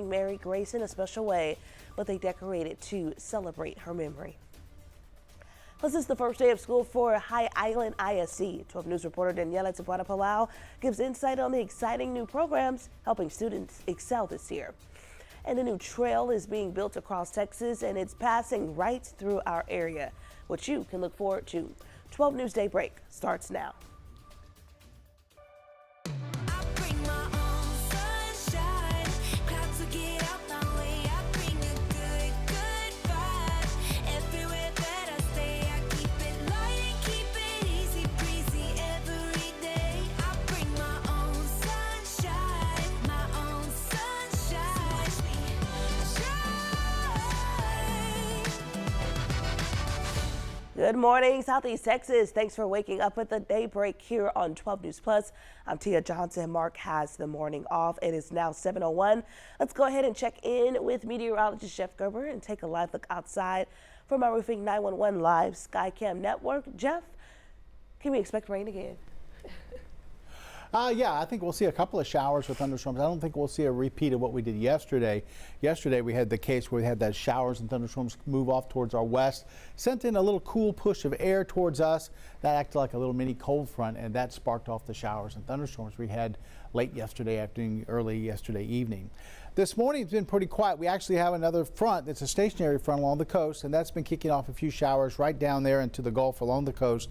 honoring Mary Grace in a special way, what they decorated to celebrate her memory. This is the first day of school for High Island ISD. 12 News reporter Daniela Tabuada Palau gives insight on the exciting new programs helping students excel this year. And a new trail is being built across Texas, and it's passing right through our area, which you can look forward to. 12 News Daybreak starts now. Good morning, Southeast Texas. Thanks for waking up with the Daybreak here on 12 News Plus. I'm Tia Johnson. Mark has the morning off. It is now 7:01. Let's go ahead and check in with meteorologist Jeff Gerber and take a live look outside from our Roofing 911 Live Skycam network. Jeff, can we expect rain again? Yeah, I think we'll see a couple of showers with thunderstorms. I don't think we'll see a repeat of what we did yesterday. Yesterday we had the case where we had that showers and thunderstorms move off towards our west, sent in a little cool push of air towards us. That acted like a little mini cold front, and that sparked off the showers and thunderstorms we had late yesterday afternoon, early yesterday evening. This morning it's been pretty quiet. We actually have another front that's a stationary front along the coast, and that's been kicking off a few showers right down there into the Gulf along the coast.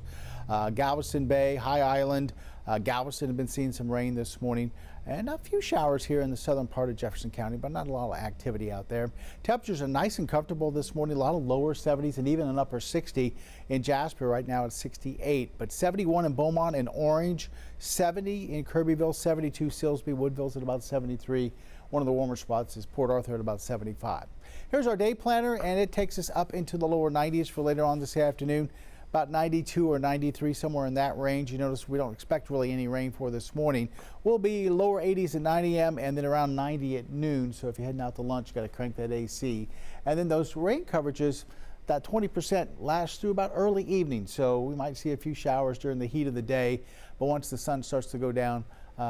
Galveston Bay, High Island, Galveston have been seeing some rain this morning, and a few showers here in the southern part of Jefferson County, but not a lot of activity out there. Temperatures are nice and comfortable this morning, a lot of lower 70s and even an upper 60 in Jasper. Right now it's 68, but 71 in Beaumont and Orange, 70 in Kirbyville, 72 Silsbee, Woodville's at about 73. One of the warmer spots is Port Arthur at about 75. Here's our day planner, and it takes us up into the lower 90s for later on this afternoon. About 92 or 93, somewhere in that range. You notice we don't expect really any rain for this morning. We'll be lower 80s at 9 a.m. and then around 90 at noon. So if you're heading out to lunch, you got to crank that AC. And then those rain coverages, that 20% lasts through about early evening. So we might see a few showers during the heat of the day. But once the sun starts to go down,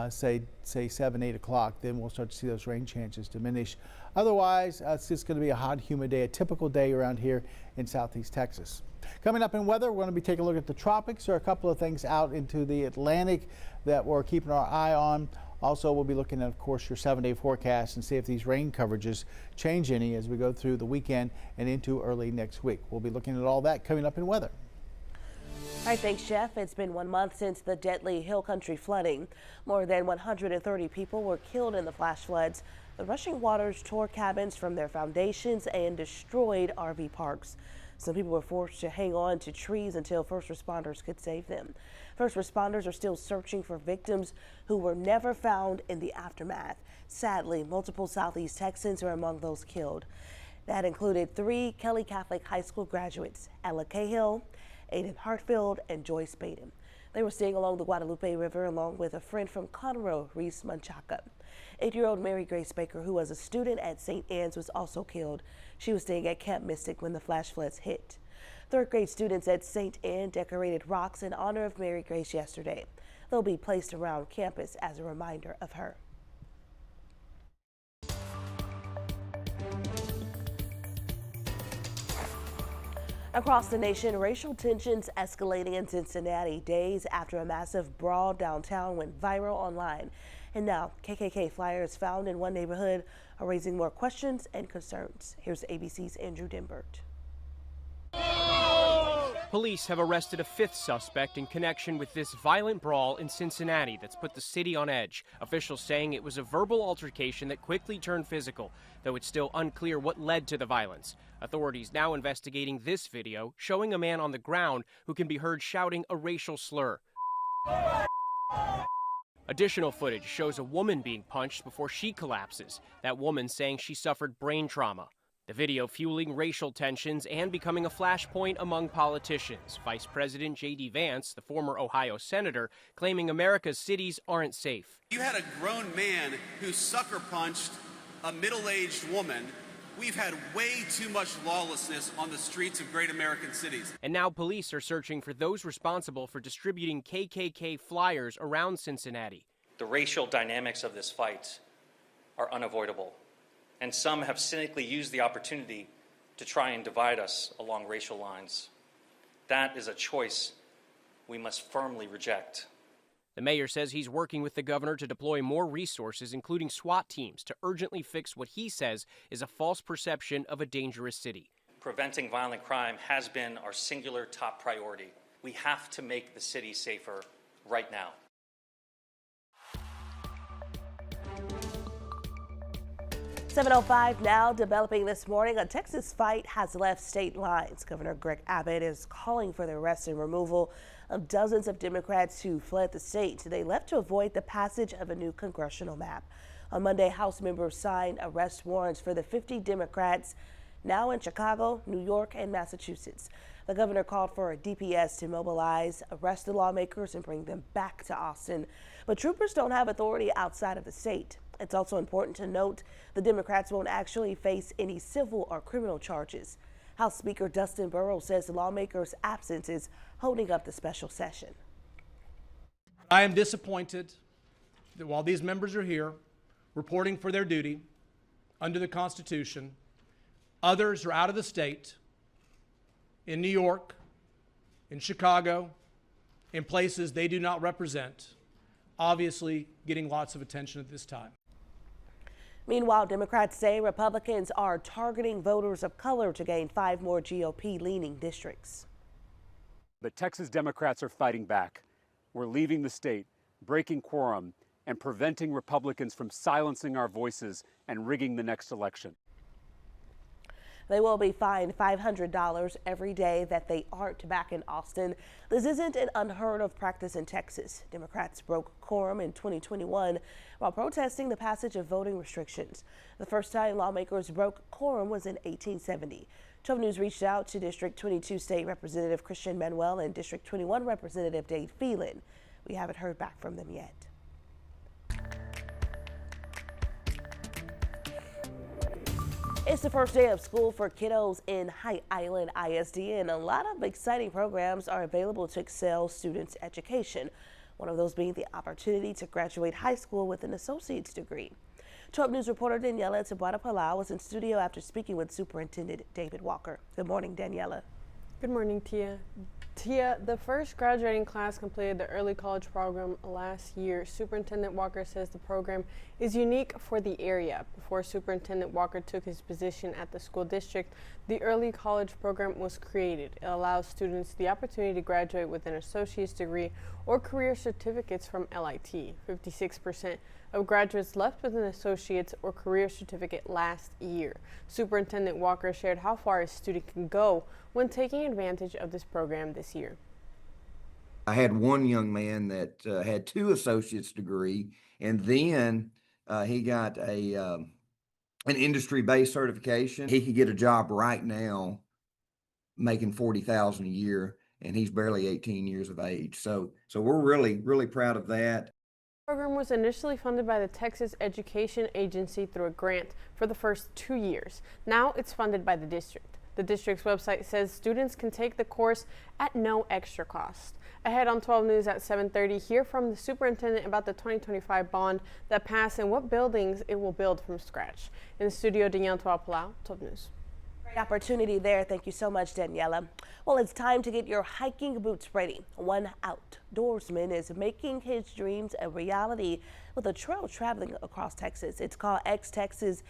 say 7, 8 o'clock, then we'll start to see those rain chances diminish. Otherwise, it's just going to be a hot, humid day, a typical day around here in Southeast Texas. Coming up in weather, we're going to be taking a look at the tropics. There are a couple of things out into the Atlantic that we're keeping our eye on. Also, we'll be looking at, of course, your 7-day forecast and see if these rain coverages change any as we go through the weekend and into early next week. We'll be looking at all that coming up in weather. All right, thanks, Jeff. It's been 1 month since the deadly Hill Country flooding. More than 130 people were killed in the flash floods. The rushing waters tore cabins from their foundations and destroyed RV parks. Some people were forced to hang on to trees until first responders could save them. First responders are still searching for victims who were never found in the aftermath. Sadly, multiple Southeast Texans are among those killed. That included 3 Kelly Catholic High School graduates, Ella Cahill, Aiden Hartfield, and Joyce Baden. They were staying along the Guadalupe River along with a friend from Conroe, Reese Manchaca. 8-year-old Mary Grace Baker, who was a student at St. Anne's, was also killed. She was staying at Camp Mystic when the flash floods hit. 3rd grade students at St. Anne decorated rocks in honor of Mary Grace yesterday. They'll be placed around campus as a reminder of her. Across the nation, racial tensions escalating in Cincinnati days after a massive brawl downtown went viral online. And now KKK flyers found in one neighborhood are raising more questions and concerns. Here's ABC's Andrew Dimbert. Police have arrested a 5th suspect in connection with this violent brawl in Cincinnati that's put the city on edge. Officials saying it was a verbal altercation that quickly turned physical, though it's still unclear what led to the violence. Authorities now investigating this video showing a man on the ground who can be heard shouting a racial slur. Additional footage shows a woman being punched before she collapses, that woman saying she suffered brain trauma. The video fueling racial tensions and becoming a flashpoint among politicians. Vice President J.D. Vance, the former Ohio senator, claiming America's cities aren't safe. You had a grown man who sucker punched a middle-aged woman. We've had way too much lawlessness on the streets of great American cities. And now police are searching for those responsible for distributing KKK flyers around Cincinnati. The racial dynamics of this fight are unavoidable, and some have cynically used the opportunity to try and divide us along racial lines. That is a choice we must firmly reject. The mayor says he's working with the governor to deploy more resources, including SWAT teams, to urgently fix what he says is a false perception of a dangerous city. Preventing violent crime has been our singular top priority. We have to make the city safer right now. .705 now, developing this morning. A Texas fight has left state lines. Governor Greg Abbott is calling for the arrest and removal of dozens of Democrats who fled the state. They left to avoid the passage of a new congressional map. On Monday, House members signed arrest warrants for the 50 Democrats now in Chicago, New York, and Massachusetts. The governor called for a DPS to mobilize, arrest the lawmakers, and bring them back to Austin. But troopers don't have authority outside of the state. It's also important to note the Democrats won't actually face any civil or criminal charges. House Speaker Dustin Burrows says the lawmakers' absence is holding up the special session. I am disappointed that while these members are here reporting for their duty under the Constitution, others are out of the state, in New York, in Chicago, in places they do not represent, obviously getting lots of attention at this time. Meanwhile, Democrats say Republicans are targeting voters of color to gain 5 more GOP-leaning districts. The Texas Democrats are fighting back. We're leaving the state, breaking quorum, and preventing Republicans from silencing our voices and rigging the next election. They will be fined $500 every day that they aren't back in Austin. This isn't an unheard of practice in Texas. Democrats broke quorum in 2021 while protesting the passage of voting restrictions. The first time lawmakers broke quorum was in 1870. 12 News reached out to District 22 State Representative Christian Manuel and District 21 Representative Dave Phelan. We haven't heard back from them yet. It's the first day of school for kiddos in High Island ISD, and a lot of exciting programs are available to excel students' education. One of those being the opportunity to graduate high school with an associate's degree. 12 News reporter Daniela Tabuada-Palau was in studio after speaking with Superintendent David Walker. Good morning, Daniela. Good morning, Tia. Tia, the first graduating class completed the early college program last year. Superintendent Walker says the program is unique for the area. Before Superintendent Walker took his position at the school district, the early college program was created. It allows students the opportunity to graduate with an associate's degree or career certificates from LIT. 56% of graduates left with an associate's or career certificate last year. Superintendent Walker shared how far a student can go when taking advantage of this program this year. I had one young man that had 2 associate's degree, and then he got an industry-based certification. He could get a job right now making $40,000 a year, and he's barely 18 years of age. So we're really proud of that. The program was initially funded by the Texas Education Agency through a grant for the first 2 years. Now it's funded by the district. The district's website says students can take the course at no extra cost. Ahead on 12 News at 7:30, hear from the superintendent about the 2025 bond that passed and what buildings it will build from scratch. In the studio, Danielle Tabuada-Palau, 12 News. Great opportunity there. Thank you so much, Daniela. Well, it's time to get your hiking boots ready. One outdoorsman is making his dreams a reality with a trail traveling across Texas. It's called X Texas.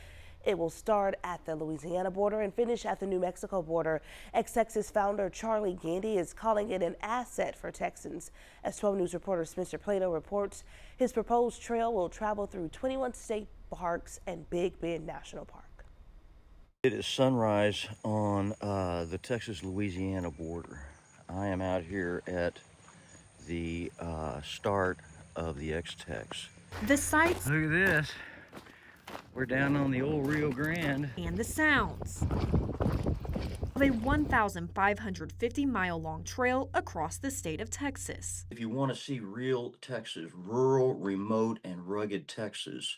It will start at the Louisiana border and finish at the New Mexico border. X-Texas founder Charlie Gandy is calling it an asset for Texans. As 12 News reporter Spencer Plato reports, his proposed trail will travel through 21 state parks and Big Bend National Park. It is sunrise on the Texas-Louisiana border. I am out here at the start of the X-Tex. The sights. Look at this. We're down on the old Rio Grande. And the sounds of a 1,550-mile-long trail across the state of Texas. If you want to see real Texas, rural, remote, and rugged Texas,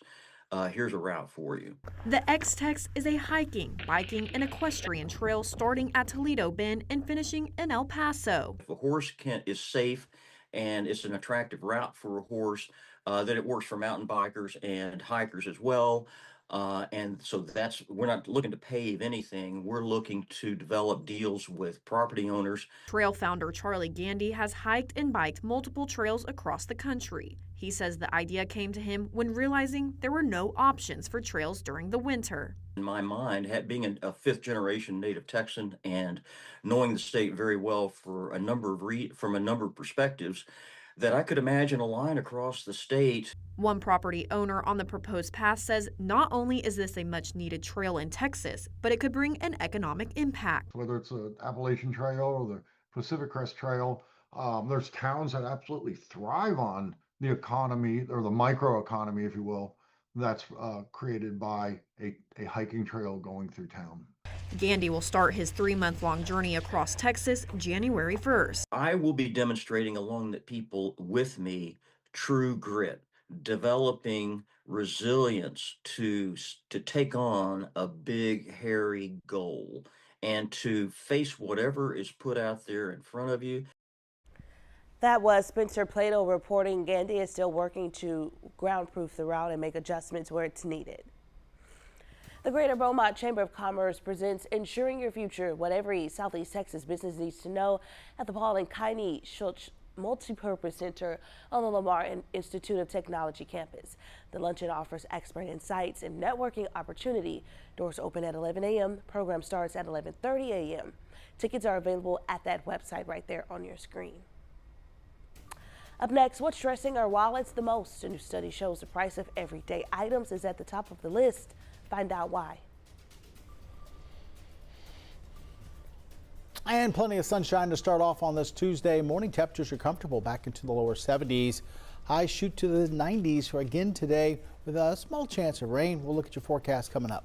here's a route for you. The X-Tex is a hiking, biking, and equestrian trail starting at Toledo Bend and finishing in El Paso. If a horse is safe and it's an attractive route for a horse, then it works for mountain bikers and hikers as well. And so we're not looking to pave anything. We're looking to develop deals with property owners. Trail founder Charlie Gandy has hiked and biked multiple trails across the country. He says the idea came to him when realizing there were no options for trails during the winter. In my mind, being a fifth-generation native Texan and knowing the state very well for from a number of perspectives, that I could imagine a line across the state. One property owner on the proposed path says not only is this a much-needed trail in Texas, but it could bring an economic impact. Whether it's the Appalachian Trail or the Pacific Crest Trail, there's towns that absolutely thrive on the economy, or the microeconomy, if you will, that's created by a hiking trail going through town. Gandy will start his 3-month-long journey across Texas January 1st. I will be demonstrating along the people with me true grit, developing resilience to take on a big, hairy goal and to face whatever is put out there in front of you. That was Spencer Plato reporting. Gandy is still working to groundproof the route and make adjustments where it's needed. The Greater Beaumont Chamber of Commerce presents Ensuring Your Future, what every Southeast Texas business needs to know, at the Paul and Kaini Schultz Multipurpose Center on the Lamar Institute of Technology campus. The luncheon offers expert insights and networking opportunity. Doors open at 11 a.m. Program starts at 11:30 a.m. Tickets are available at that website right there on your screen. Up next, what's stressing our wallets the most? A new study shows the price of everyday items is at the top of the list. Find out why. And plenty of sunshine to start off on this Tuesday morning. Temperatures are comfortable back into the lower 70s. Highs shoot to the 90s for again today with a small chance of rain. We'll look at your forecast coming up.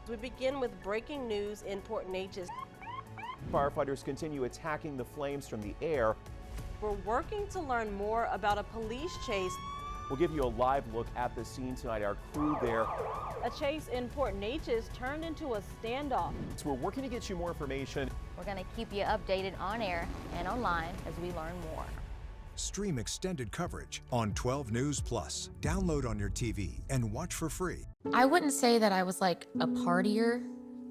We begin with breaking news in Port Neches. Firefighters continue attacking the flames from the air. We're working to learn more about a police chase. We'll give you a live look at the scene tonight. Our crew there. A chase in Port Neches turned into a standoff. So we're working to get you more information. We're going to keep you updated on air and online as we learn more. Stream extended coverage on 12 News Plus. Download on your TV and watch for free. I wouldn't say that I was like a partier,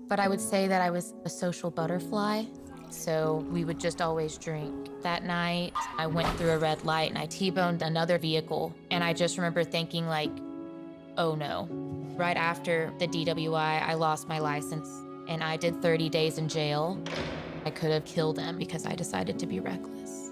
but I would say that I was a social butterfly. So we would just always drink. That night, I went through a red light and I T-boned another vehicle. And I just remember thinking like, oh no. Right after the DWI, I lost my license and I did 30 days in jail. I could have killed him because I decided to be reckless.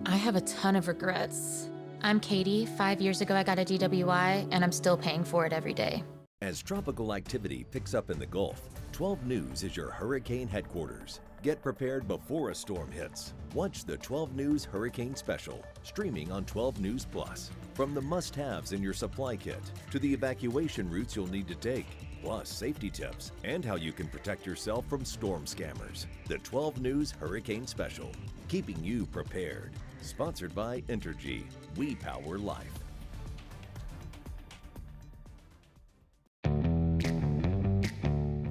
I have a ton of regrets. I'm Katie. 5 years ago, I got a DWI and I'm still paying for it every day. As tropical activity picks up in the Gulf, 12 News is your hurricane headquarters. Get prepared before a storm hits. Watch the 12 News Hurricane Special, streaming on 12 News Plus. From the must-haves in your supply kit to the evacuation routes you'll need to take, plus safety tips and how you can protect yourself from storm scammers. The 12 News Hurricane Special, keeping you prepared. Sponsored by Entergy. We power life.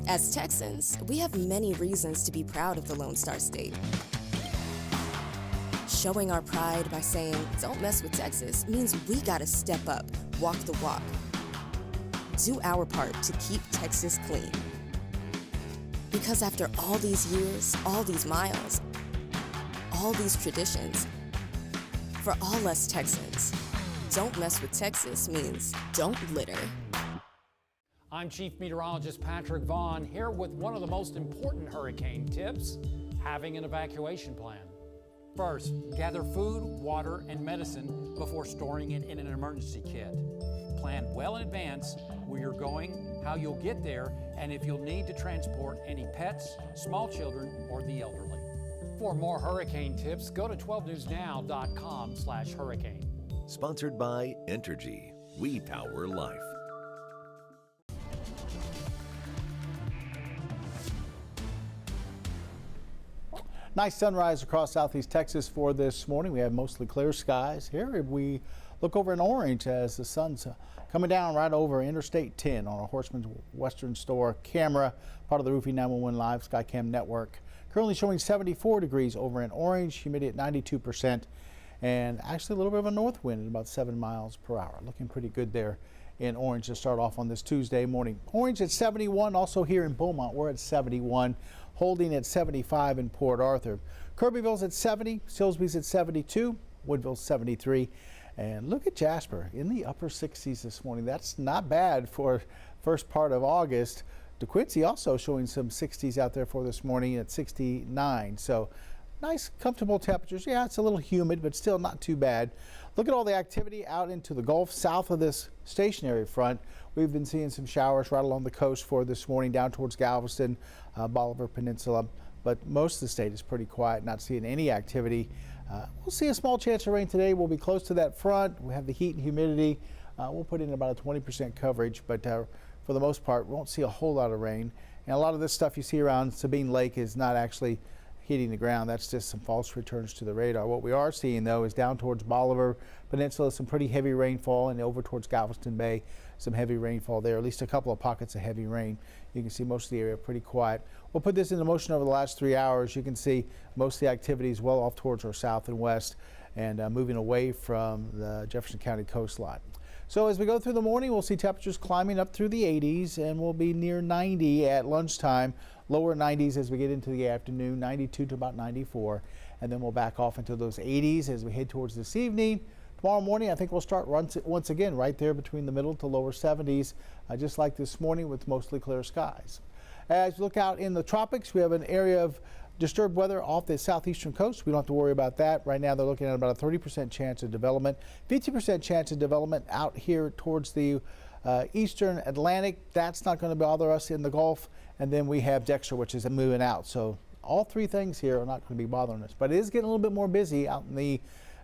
As Texans, we have many reasons to be proud of the Lone Star State. Showing our pride by saying, don't mess with Texas, means we gotta step up, walk the walk. Do our part to keep Texas clean. Because after all these years, all these miles, all these traditions, for all us Texans, don't mess with Texas means don't litter. I'm Chief Meteorologist Patrick Vaughn here with one of the most important hurricane tips, having an evacuation plan. First, gather food, water, and medicine before storing it in an emergency kit. Plan well in advance where you're going, how you'll get there, and if you'll need to transport any pets, small children, or the elderly. For more hurricane tips, go to 12newsnow.com/hurricane. Sponsored by Entergy. We power life. Nice sunrise across southeast Texas for this morning. We have mostly clear skies. Here we look over in Orange as the sun's coming down right over Interstate 10 on a Horseman's Western Store camera, part of the Roofing 911 Live Skycam network. Currently showing 74 degrees over in Orange, humidity at 92%. and actually a little bit of a north wind at about 7 miles per hour. Looking pretty good there in Orange to start off on this Tuesday morning. Orange at 71, also here in Beaumont, we're at 71, holding at 75 in Port Arthur. Kirbyville's at 70, Silsbee's at 72, Woodville's 73, and look at Jasper in the upper 60s this morning. That's not bad for first part of August. DeQuincy also showing some 60s out there for this morning at 69. So nice, comfortable temperatures. Yeah, it's a little humid, but still not too bad. Look at all the activity out into the Gulf south of this stationary front. We've been seeing some showers right along the coast for this morning down towards Galveston, Bolivar Peninsula. But most of the state is pretty quiet, not seeing any activity. We'll see a small chance of rain today. We'll be close to that front. We have the heat and humidity. We'll put in about a 20% coverage, but for the most part, we won't see a whole lot of rain. And a lot of this stuff you see around Sabine Lake is not actually hitting the ground. That's just some false returns to the radar. What we are seeing, though, is down towards Bolivar Peninsula, some pretty heavy rainfall, and over towards Galveston Bay, some heavy rainfall there, at least a couple of pockets of heavy rain. You can see most of the area pretty quiet. We'll put this into motion over the last 3 hours. You can see most of the activity is well off towards our south and west and moving away from the Jefferson County coastline. So as we go through the morning, we'll see temperatures climbing up through the 80s, and we'll be near 90 at lunchtime. Lower 90s as we get into the afternoon, 92 to about 94, and then we'll back off into those 80s as we head towards this evening. Tomorrow morning, I think we'll start once again right there between the middle to lower 70s, just like this morning with mostly clear skies. As we look out in the tropics, we have an area of disturbed weather off the southeastern coast. We don't have to worry about that. Right now, they're looking at about a 30% chance of development, 50% chance of development out here towards the eastern Atlantic. That's not going to bother us in the Gulf. And then we have Dexter, which is moving out. So all three things here are not going to be bothering us. But it is getting a little bit more busy out in the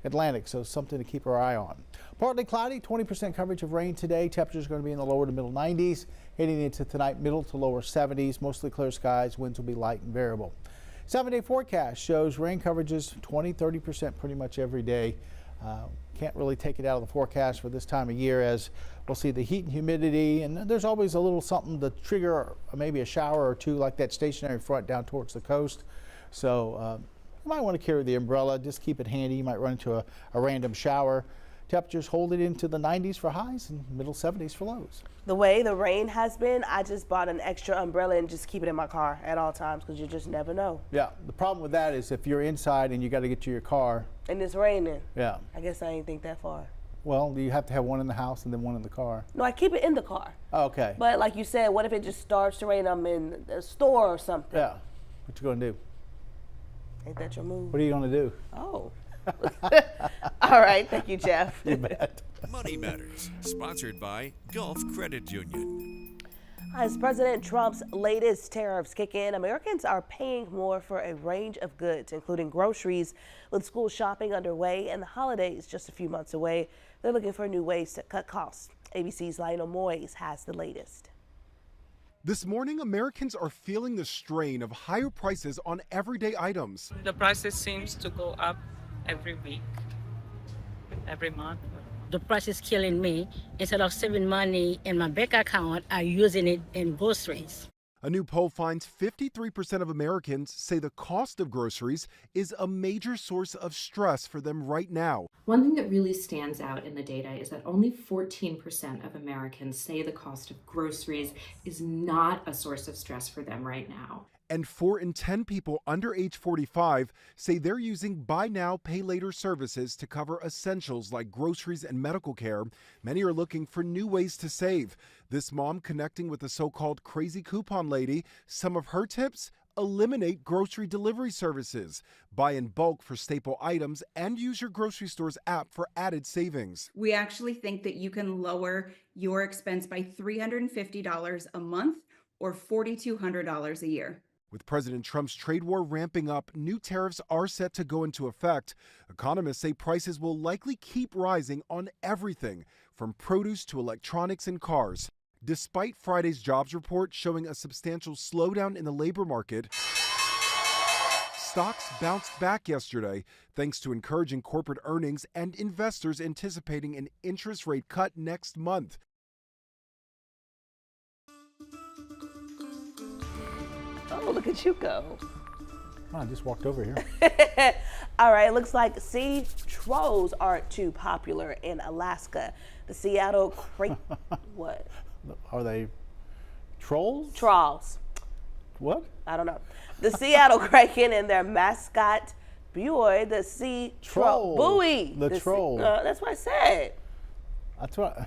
Atlantic, so something to keep our eye on. Partly cloudy, 20% coverage of rain today. Temperatures are going to be in the lower to middle 90s. Heading into tonight, middle to lower 70s. Mostly clear skies. Winds will be light and variable. 7-day forecast shows rain coverages 20-30% pretty much every day. Can't really take it out of the forecast for this time of year, as we'll see the heat and humidity, and there's always a little something to trigger maybe a shower or two, like that stationary front down towards the coast. So you might want to carry the umbrella. Just keep it handy. You might run into a random shower. Temperatures holding into the 90s for highs and middle 70s for lows. The way the rain has been, I just bought an extra umbrella and just keep it in my car at all times, because you just never know. Yeah, the problem with that is if you're inside and you got to get to your car. And it's raining. Yeah. I guess I ain't think that far. Well, you have to have one in the house and then one in the car. No, I keep it in the car. Oh, okay. But like you said, what if it just starts to rain? I'm in the store or something. Yeah. What you going to do? Ain't that your move? What are you going to do? Oh. All right. Thank you, Jeff. You bet. Money Matters, sponsored by Gulf Credit Union. As President Trump's latest tariffs kick in, Americans are paying more for a range of goods, including groceries. With school shopping underway and the holidays just a few months away, they're looking for new ways to cut costs. ABC's Lionel Moyes has the latest. This morning, Americans are feeling the strain of higher prices on everyday items. The prices seems to go up every week, every month. The price is killing me. Instead of saving money in my bank account, I'm using it in groceries. A new poll finds 53% of Americans say the cost of groceries is a major source of stress for them right now. One thing that really stands out in the data is that only 14% of Americans say the cost of groceries is not a source of stress for them right now. And 4 in 10 people under age 45 say they're using buy now, pay later services to cover essentials like groceries and medical care. Many are looking for new ways to save. This mom connecting with the so-called crazy coupon lady. Some of her tips: eliminate grocery delivery services, buy in bulk for staple items, and use your grocery store's app for added savings. We actually think that you can lower your expense by $350 a month or $4,200 a year. With President Trump's trade war ramping up, new tariffs are set to go into effect. Economists say prices will likely keep rising on everything, from produce to electronics and cars. Despite Friday's jobs report showing a substantial slowdown in the labor market, stocks bounced back yesterday thanks to encouraging corporate earnings and investors anticipating an interest rate cut next month. Oh, look at you go. I just walked over here. All right, looks like sea trolls aren't too popular in Alaska. The Seattle what? Are they trolls? Trolls. What? I don't know. The Seattle Kraken and their mascot, Buoy, the sea troll. Buoy. The troll. That's what I said. That's what. All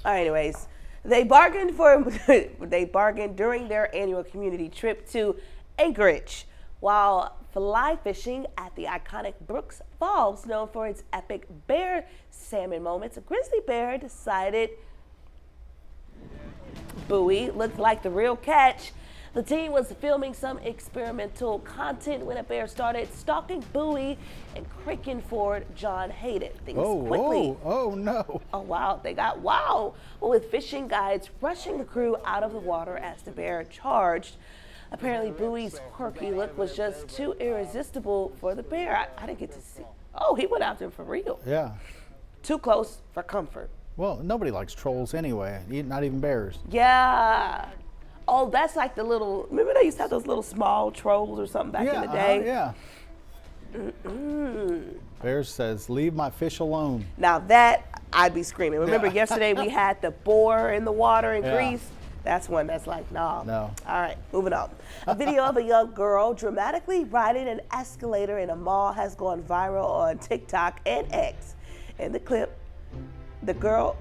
right, anyways, they bargained during their annual community trip to Anchorage while fly fishing at the iconic Brooks Falls, known for its epic bear salmon moments. A grizzly bear decided Buoy looked like the real catch. The team was filming some experimental content when a bear started stalking Buoy and Kraken forward John Hayden. Things quickly. Oh no. Oh wow, they got wow. With fishing guides rushing the crew out of the water as the bear charged. Apparently Buoy's quirky look was just too irresistible for the bear. I didn't get to see. Oh, he went after him for real. Yeah. Too close for comfort. Well, nobody likes trolls anyway, not even bears. Yeah. Oh, that's like the little, remember they used to have those little small trolls or something back in the day? Yeah. Mm-mm. Bears says, leave my fish alone. Now that, I'd be screaming. Remember yesterday we had the boar in the water in Greece? That's one that's like, no. No. All right, moving on. A video of a young girl dramatically riding an escalator in a mall has gone viral on TikTok and X. In the clip, the girl,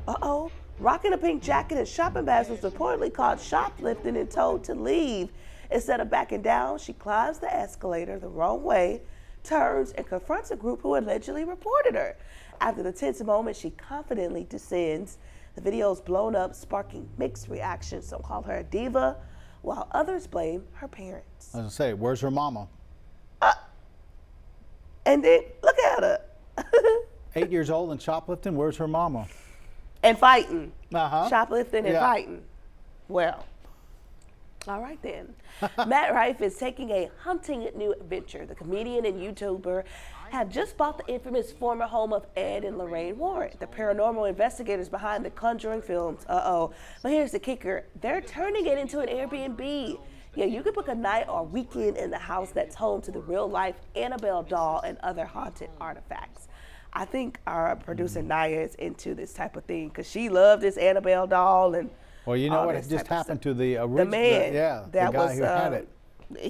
rocking a pink jacket and shopping bags was reportedly caught shoplifting and told to leave. Instead of backing down, she climbs the escalator the wrong way, turns, and confronts a group who allegedly reported her. After the tense moment, she confidently descends. The video is blown up, sparking mixed reactions. Some call her a diva, while others blame her parents. I was gonna say, where's her mama? And then, look at her. 8 years old and shoplifting, where's her mama? And fighting. Uh-huh. Shoplifting and fighting. Well, all right then. Matt Rife is taking a hunting new adventure. The comedian and YouTuber have just bought the infamous former home of Ed and Lorraine Warren, the paranormal investigators behind the Conjuring films. But here's the kicker. They're turning it into an Airbnb. Yeah, you could book a night or weekend in the house that's home to the real-life Annabelle doll and other haunted artifacts. I think our producer Naya is into this type of thing because she loved this Annabelle doll and. Well, you know what just happened to the original, man, the guy who had it.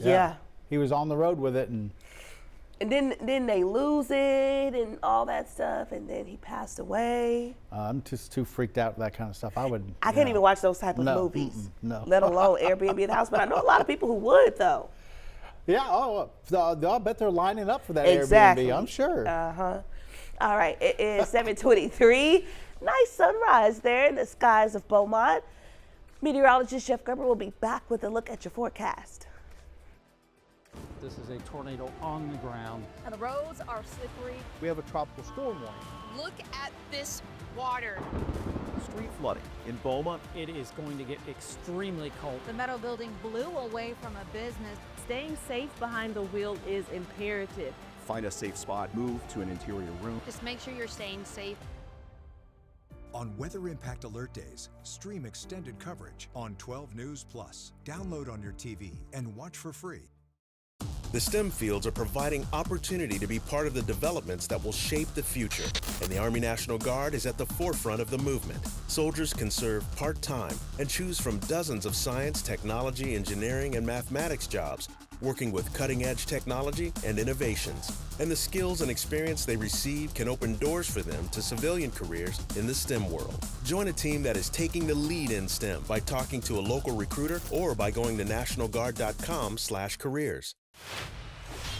Yeah. He was on the road with it, and then they lose it and all that stuff, and then he passed away. I'm just too freaked out with that kind of stuff. I can't even watch those type of movies, no. Let alone Airbnb in the house. But I know a lot of people who would though. Yeah. I'll bet they're lining up for that exactly. Airbnb. I'm sure. All right, it is 7:23. Nice sunrise there in the skies of Beaumont. Meteorologist Jeff Gerber will be back with a look at your forecast. This is a tornado on the ground. And the roads are slippery. We have a tropical storm warning. Look at this water. Street flooding in Beaumont. It is going to get extremely cold. The metal building blew away from a business. Staying safe behind the wheel is imperative. Find a safe spot, move to an interior room. Just make sure you're staying safe. On Weather Impact Alert Days, stream extended coverage on 12 News Plus. Download on your TV and watch for free. The STEM fields are providing opportunity to be part of the developments that will shape the future, and the Army National Guard is at the forefront of the movement. Soldiers can serve part-time and choose from dozens of science, technology, engineering, and mathematics jobs, working with cutting-edge technology and innovations. And the skills and experience they receive can open doors for them to civilian careers in the STEM world. Join a team that is taking the lead in STEM by talking to a local recruiter or by going to nationalguard.com/careers.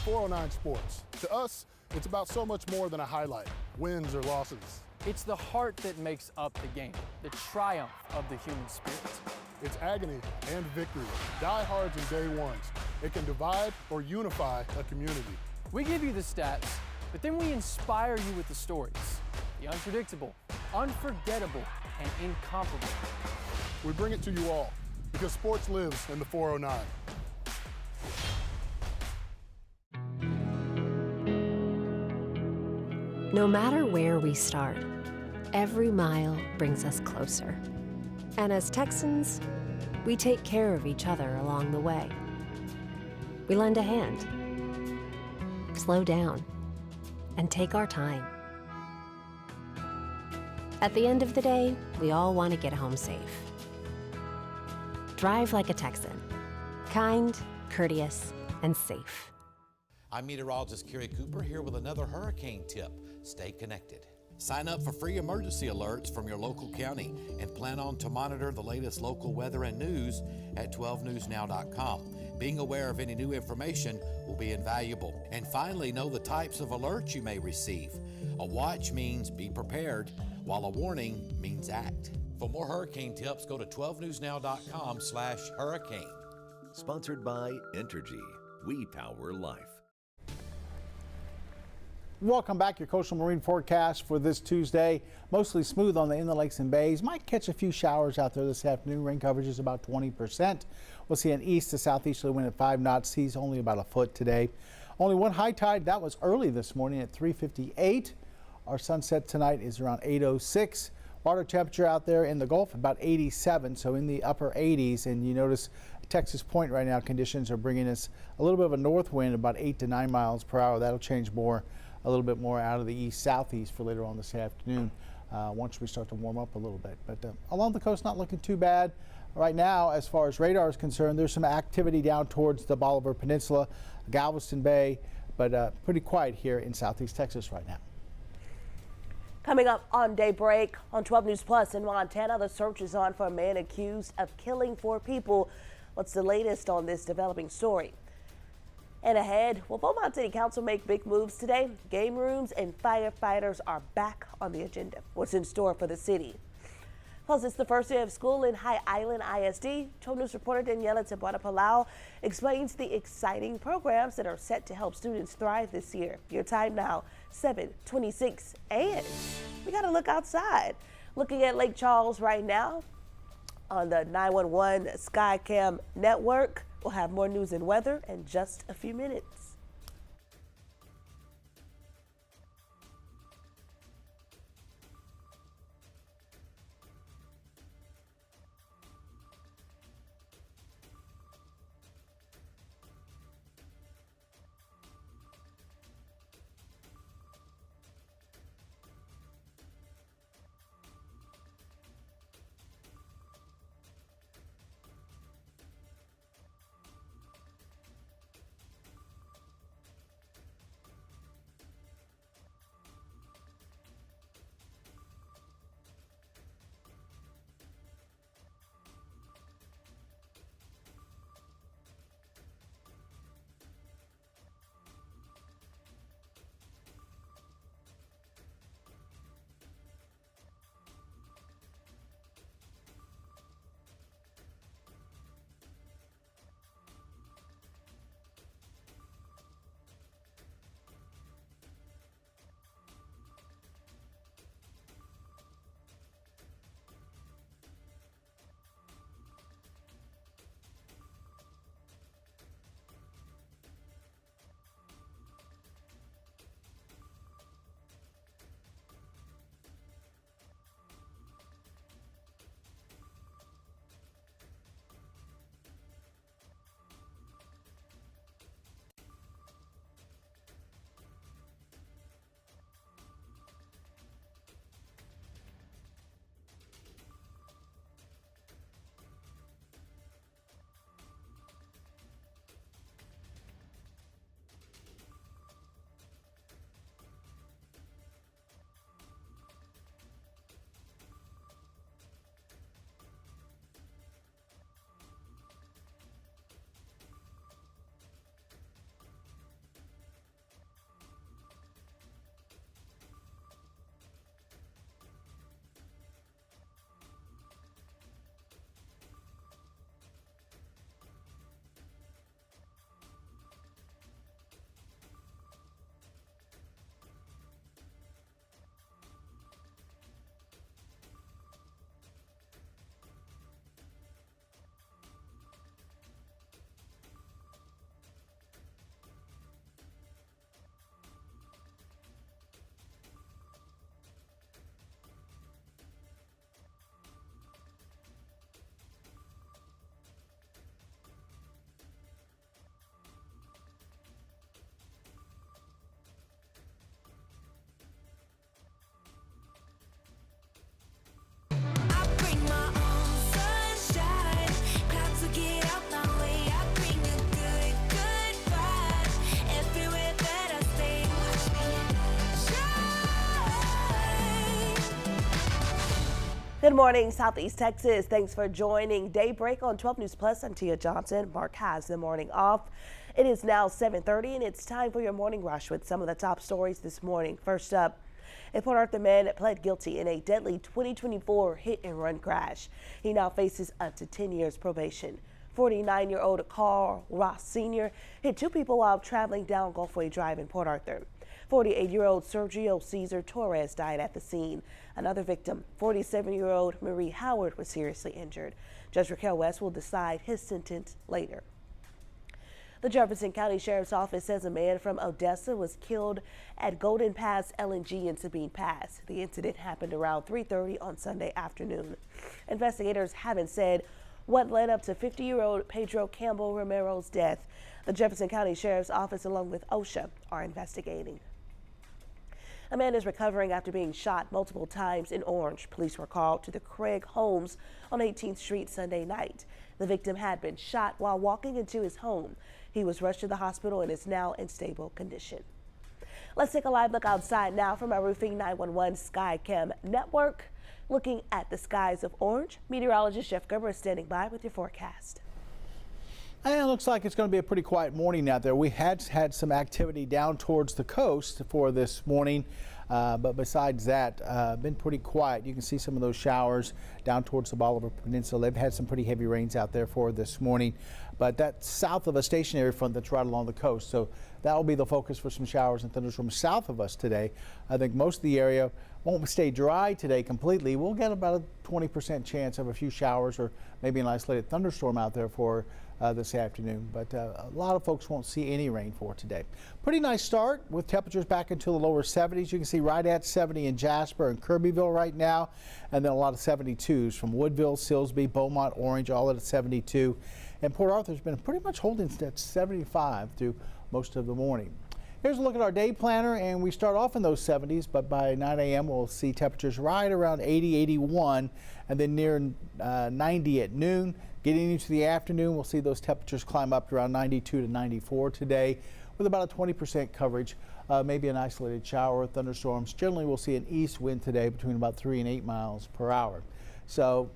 409 Sports. To us, it's about so much more than a highlight, wins or losses. It's the heart that makes up the game, the triumph of the human spirit. It's agony and victory, diehards and day ones. It can divide or unify a community. We give you the stats, but then we inspire you with the stories. The unpredictable, unforgettable, and incomparable. We bring it to you all because sports lives in the 409. No matter where we start, every mile brings us closer. And as Texans, we take care of each other along the way. We lend a hand, slow down, and take our time. At the end of the day, we all want to get home safe. Drive like a Texan. Kind, courteous, and safe. I'm meteorologist Kerry Cooper here with another hurricane tip. Stay connected. Sign up for free emergency alerts from your local county and plan on to monitor the latest local weather and news at 12newsnow.com. Being aware of any new information will be invaluable. And finally, know the types of alerts you may receive. A watch means be prepared, while a warning means act. For more hurricane tips, go to 12newsnow.com/hurricane. Sponsored by Entergy. We power life. Welcome back. Your coastal marine forecast for this Tuesday. Mostly smooth on the inland lakes and bays. Might catch a few showers out there this afternoon. Rain coverage is about 20%. We'll see an east to southeasterly wind at 5 knots. Seas only about a foot today. Only one high tide. That was early this morning at 3:58. Our sunset tonight is around 8:06. Water temperature out there in the Gulf about 87, so in the upper 80s. And you notice Texas Point right now conditions are bringing us a little bit of a north wind, about 8 to 9 miles per hour. That'll change more, a little bit more out of the east-southeast for later on this afternoon once we start to warm up a little bit. But along the coast, not looking too bad. Right now, as far as radar is concerned, there's some activity down towards the Bolivar Peninsula, Galveston Bay, but pretty quiet here in southeast Texas right now. Coming up on Daybreak on 12 News Plus in Montana, the search is on for a man accused of killing 4 people. What's the latest on this developing story? And ahead, will Beaumont City Council make big moves today? Game rooms and firefighters are back on the agenda. What's in store for the city? Plus, it's the first day of school in High Island ISD. 12 News reporter Daniela Tabuada-Palau explains the exciting programs that are set to help students thrive this year. Your time now, 7:26, and we got to look outside. Looking at Lake Charles right now on the 911 Skycam network. We'll have more news and weather in just a few minutes. Good morning, Southeast Texas. Thanks for joining Daybreak on 12 News Plus. I'm Tia Johnson. Mark has the morning off. It is now 7:30 and it's time for your morning rush with some of the top stories this morning. First up, a Port Arthur man pled guilty in a deadly 2024 hit-and-run crash. He now faces up to 10 years probation. 49-year-old Carl Ross Sr. hit two people while traveling down Gulfway Drive in Port Arthur. 48-year-old Sergio Cesar Torres died at the scene. Another victim, 47-year-old Marie Howard, was seriously injured. Judge Raquel West will decide his sentence later. The Jefferson County Sheriff's Office says a man from Odessa was killed at Golden Pass LNG in Sabine Pass. The incident happened around 3:30 on Sunday afternoon. Investigators haven't said what led up to 50-year-old Pedro Campbell Romero's death. The Jefferson County Sheriff's Office, along with OSHA, are investigating. A man is recovering after being shot multiple times in Orange. Police were called to the Craig homes on 18th Street Sunday night. The victim had been shot while walking into his home. He was rushed to the hospital and is now in stable condition. Let's take a live look outside now from our Roofing 911 SkyCam network. Looking at the skies of Orange, meteorologist Jeff Gerber is standing by with your forecast. And it looks like it's going to be a pretty quiet morning out there. We had some activity down towards the coast for this morning, but besides that, been pretty quiet. You can see some of those showers down towards the Bolivar Peninsula. They've had some pretty heavy rains out there for this morning, but that's south of a stationary front that's right along the coast. So that will be the focus for some showers and thunderstorms south of us today. I think most of the area won't stay dry today completely. We'll get about a 20% chance of a few showers or maybe an isolated thunderstorm out there for this afternoon, but a lot of folks won't see any rain for today. Pretty nice start with temperatures back into the lower 70s. You can see right at 70 in Jasper and Kirbyville right now, and then a lot of 72s from Woodville, Silsbee, Beaumont, Orange, all at 72. And Port Arthur's been pretty much holding at 75 through most of the morning. Here's a look at our day planner, and we start off in those 70s, but by 9 a.m. we'll see temperatures right around 80, 81, and then near 90 at noon. Getting into the afternoon, we'll see those temperatures climb up to around 92 to 94 today, with about a 20% coverage, maybe an isolated shower or thunderstorms. Generally, we'll see an east wind today between about 3 and 8 miles per hour. So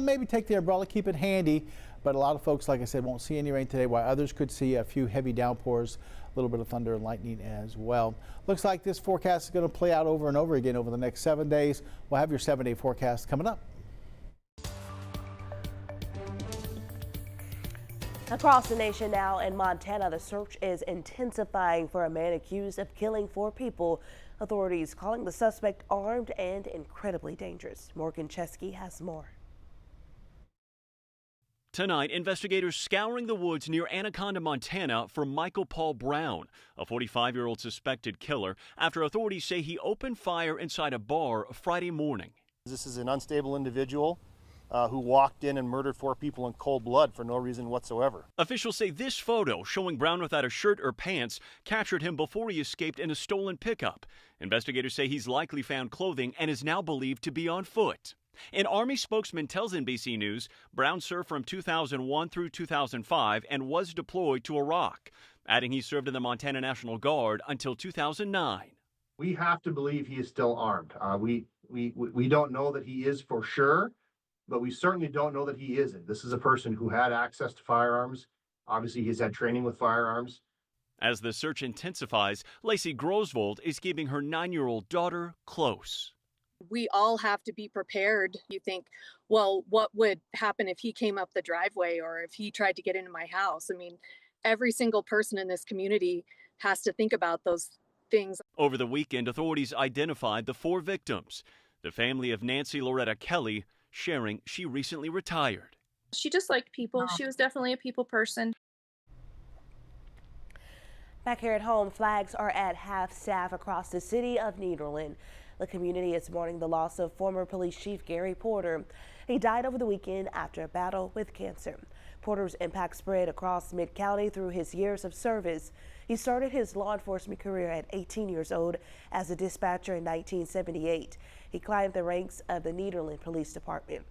maybe take the umbrella, keep it handy, but a lot of folks, like I said, won't see any rain today, while others could see a few heavy downpours, a little bit of thunder and lightning as well. Looks like this forecast is going to play out over and over again over the next 7 days. We'll have your 7-day forecast coming up. Across the nation now in Montana, the search is intensifying for a man accused of killing 4 people. Authorities calling the suspect armed and incredibly dangerous. Morgan Chesky has more. Tonight, investigators scouring the woods near Anaconda, Montana for Michael Paul Brown, a 45-year-old suspected killer, after authorities say he opened fire inside a bar Friday morning. This is an unstable individual who walked in and murdered 4 people in cold blood for no reason whatsoever. Officials say this photo, showing Brown without a shirt or pants, captured him before he escaped in a stolen pickup. Investigators say he's likely found clothing and is now believed to be on foot. An Army spokesman tells NBC News Brown served from 2001 through 2005 and was deployed to Iraq, adding he served in the Montana National Guard until 2009. We have to believe he is still armed. We don't know that he is for sure, but we certainly don't know that he isn't. This is a person who had access to firearms. Obviously, he's had training with firearms. As the search intensifies, Lacey Grosvold is keeping her 9-year-old daughter close. We all have to be prepared. You think, well, what would happen if he came up the driveway or if he tried to get into my house? I mean, every single person in this community has to think about those things. Over the weekend, authorities identified the 4 victims. The family of Nancy Loretta Kelly sharing she recently retired. She just liked people. She was definitely a people person. Back here at home, flags are at half-staff across the city of Nederland. The community is mourning the loss of former police chief Gary Porter. He died over the weekend after a battle with cancer. Porter's impact spread across Mid-County through his years of service. He started his law enforcement career at 18 years old as a dispatcher in 1978. He climbed the ranks of the Nederland Police Department.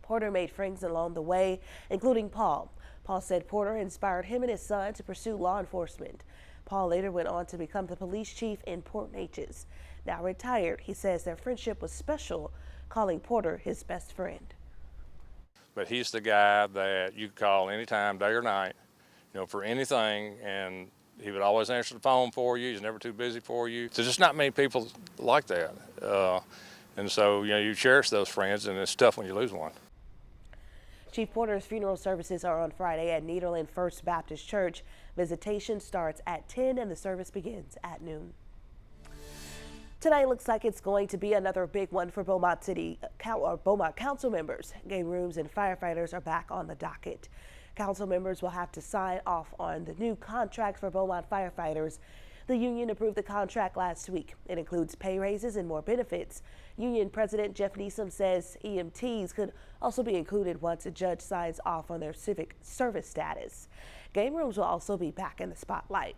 Porter made friends along the way, including Paul. Paul said Porter inspired him and his son to pursue law enforcement. Paul later went on to become the police chief in Port Neches. Now retired, he says their friendship was special calling Porter his best friend. But he's the guy that you call anytime, day or night, for anything, and he would always answer the phone for you. He's never too busy for you. There's just not many people like that. And so, you cherish those friends, and it's tough when you lose one. Chief Porter's funeral services are on Friday at Nederland First Baptist Church. Visitation starts at 10 and the service begins at noon. Tonight looks like it's going to be another big one for Beaumont Council members. Game rooms and firefighters are back on the docket. Council members will have to sign off on the new contract for Beaumont firefighters. The union approved the contract last week. It includes pay raises and more benefits. Union President Jeff Neeson says EMTs could also be included once a judge signs off on their civic service status. Game rooms will also be back in the spotlight.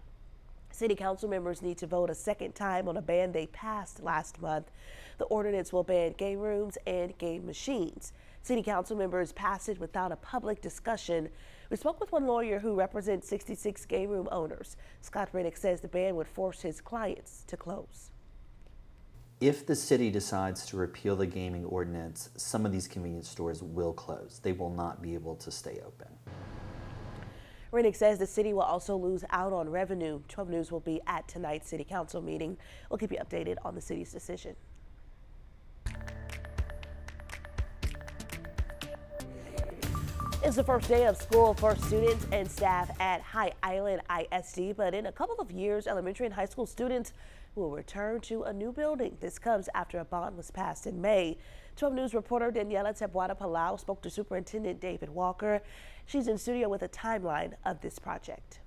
City Council members need to vote a second time on a ban they passed last month. The ordinance will ban game rooms and game machines. City Council members passed it without a public discussion. We spoke with one lawyer who represents 66 game room owners. Scott Rennick says the ban would force his clients to close. If the city decides to repeal the gaming ordinance, some of these convenience stores will close. They will not be able to stay open. Rennick says the city will also lose out on revenue. 12 News will be at tonight's City Council meeting. We'll keep you updated on the city's decision. It's the first day of school for students and staff at High Island ISD, but in a couple of years, elementary and high school students will return to a new building. This comes after a bond was passed in May. 12 News reporter Daniela Tebwada-Palau spoke to Superintendent David Walker. She's in studio with a timeline of this project.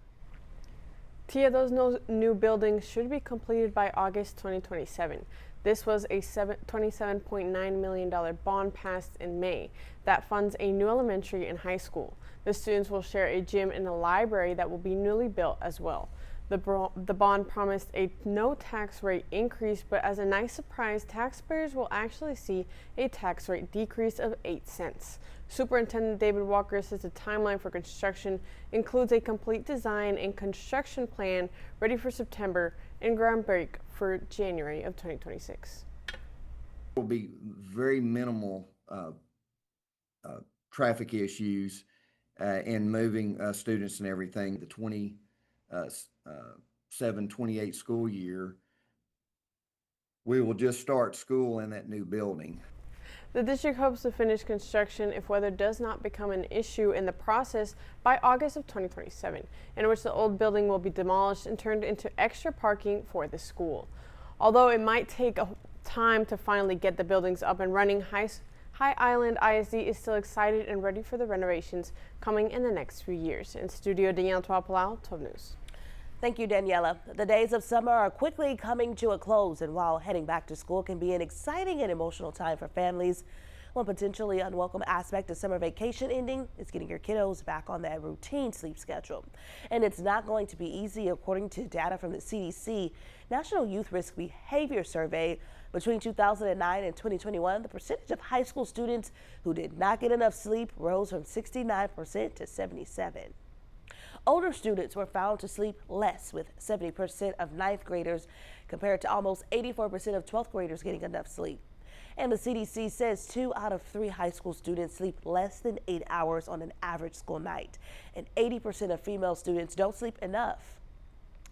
Tia, those new buildings should be completed by August 2027. This was a $27.9 million bond passed in May that funds a new elementary and high school. The students will share a gym and a library that will be newly built as well. The bond promised a no tax rate increase, but as a nice surprise, taxpayers will actually see a tax rate decrease of 8 cents. Superintendent David Walker says the timeline for construction includes a complete design and construction plan ready for September and groundbreak for January of 2026. There will be very minimal traffic issues in moving students and everything. The 27-28 school year, we will just start school in that new building. The district hopes to finish construction if weather does not become an issue in the process by August of 2027, in which the old building will be demolished and turned into extra parking for the school. Although it might take time to finally get the buildings up and running, High Island ISD is still excited and ready for the renovations coming in the next few years. In studio, Daniela Tebwada-Palau, 12 News. Thank you, Daniela. The days of summer are quickly coming to a close, and while heading back to school can be an exciting and emotional time for families, one potentially unwelcome aspect of summer vacation ending is getting your kiddos back on that routine sleep schedule. And it's not going to be easy, according to data from the CDC National Youth Risk Behavior Survey. Between 2009 and 2021, the percentage of high school students who did not get enough sleep rose from 69% to 77%. Older students were found to sleep less, with 70% of 9th graders compared to almost 84% of 12th graders getting enough sleep. And the CDC says 2 out of 3 high school students sleep less than 8 hours on an average school night, and 80% of female students don't sleep enough.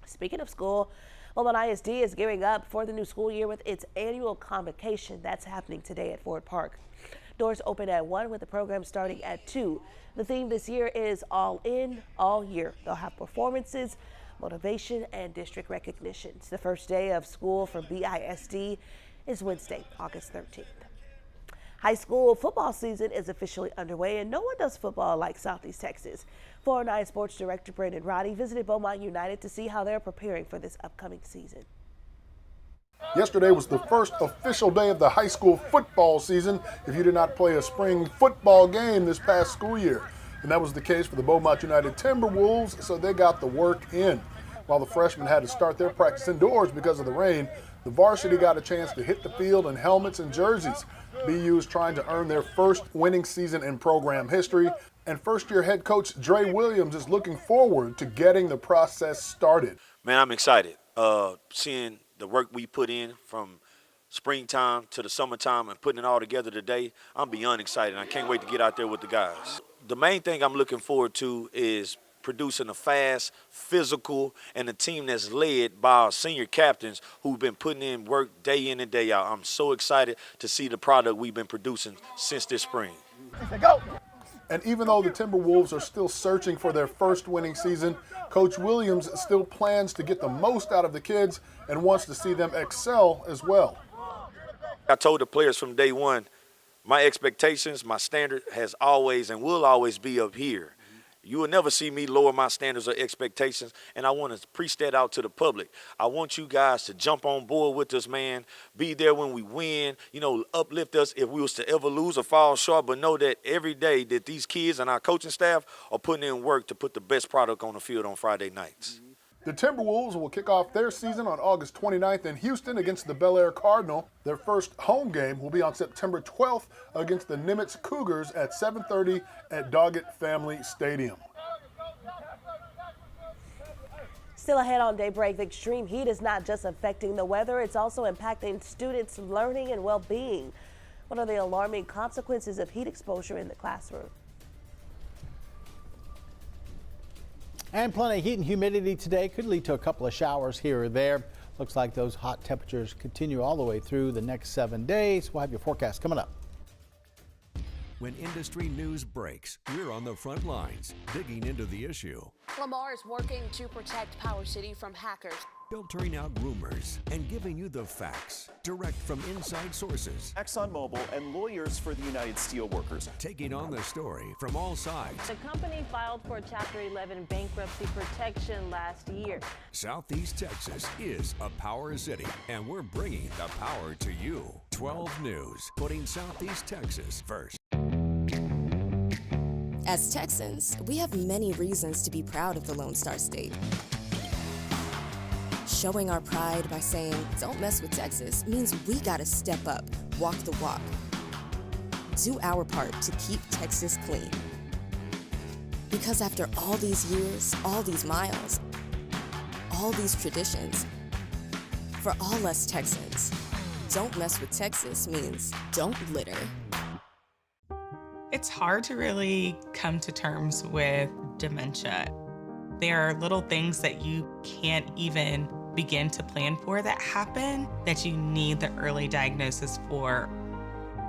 Speaking of school, Beaumont ISD is gearing up for the new school year with its annual convocation that's happening today at Ford Park. Doors open at 1 with the program starting at 2. The theme this year is All In, All Year. They'll have performances, motivation, and district recognitions. The first day of school for BISD is Wednesday, August 13th. High school football season is officially underway, and no one does football like Southeast Texas. 409 Sports Director Brandon Roddy visited Beaumont United to see how they're preparing for this upcoming season. Yesterday was the first official day of the high school football season if you did not play a spring football game this past school year. And that was the case for the Beaumont United Timberwolves, so they got the work in. While the freshmen had to start their practice indoors because of the rain, the varsity got a chance to hit the field in helmets and jerseys. BU is trying to earn their first winning season in program history, and first-year head coach Dre Williams is looking forward to getting the process started. Man, I'm excited. Seeing the work we put in from springtime to the summertime and putting it all together today, I'm beyond excited. I can't wait to get out there with the guys. The main thing I'm looking forward to is producing a fast, physical, and a team that's led by our senior captains who've been putting in work day in and day out. I'm so excited to see the product we've been producing since this spring. Go! And even though the Timberwolves are still searching for their first winning season, Coach Williams still plans to get the most out of the kids and wants to see them excel as well. I told the players from day one, my expectations, my standard has always and will always be up here. You will never see me lower my standards or expectations, and I want to preach that out to the public. I want you guys to jump on board with us, man. Be there when we win, uplift us if we was to ever lose or fall short, but know that every day that these kids and our coaching staff are putting in work to put the best product on the field on Friday nights. The Timberwolves will kick off their season on August 29th in Houston against the Bel Air Cardinal. Their first home game will be on September 12th against the Nimitz Cougars at 7:30 at Doggett Family Stadium. Still ahead on Daybreak, the extreme heat is not just affecting the weather, it's also impacting students' learning and well-being. What are the alarming consequences of heat exposure in the classroom? And plenty of heat and humidity today could lead to a couple of showers here or there. Looks like those hot temperatures continue all the way through the next 7 days. We'll have your forecast coming up. When industry news breaks, we're on the front lines, digging into the issue. Lamar is working to protect Power City from hackers, Filtering out rumors and giving you the facts, direct from inside sources. ExxonMobil and lawyers for the United Steelworkers. Taking on the story from all sides. The company filed for Chapter 11 bankruptcy protection last year. Southeast Texas is a power city, and we're bringing the power to you. 12 News, putting Southeast Texas first. As Texans, we have many reasons to be proud of the Lone Star State. Showing our pride by saying, "Don't mess with Texas," means we gotta step up, walk the walk. Do our part to keep Texas clean. Because after all these years, all these miles, all these traditions, for all us Texans, "Don't mess with Texas" means don't litter. It's hard to really come to terms with dementia. There are little things that you can't even begin to plan for that happen that you need the early diagnosis for.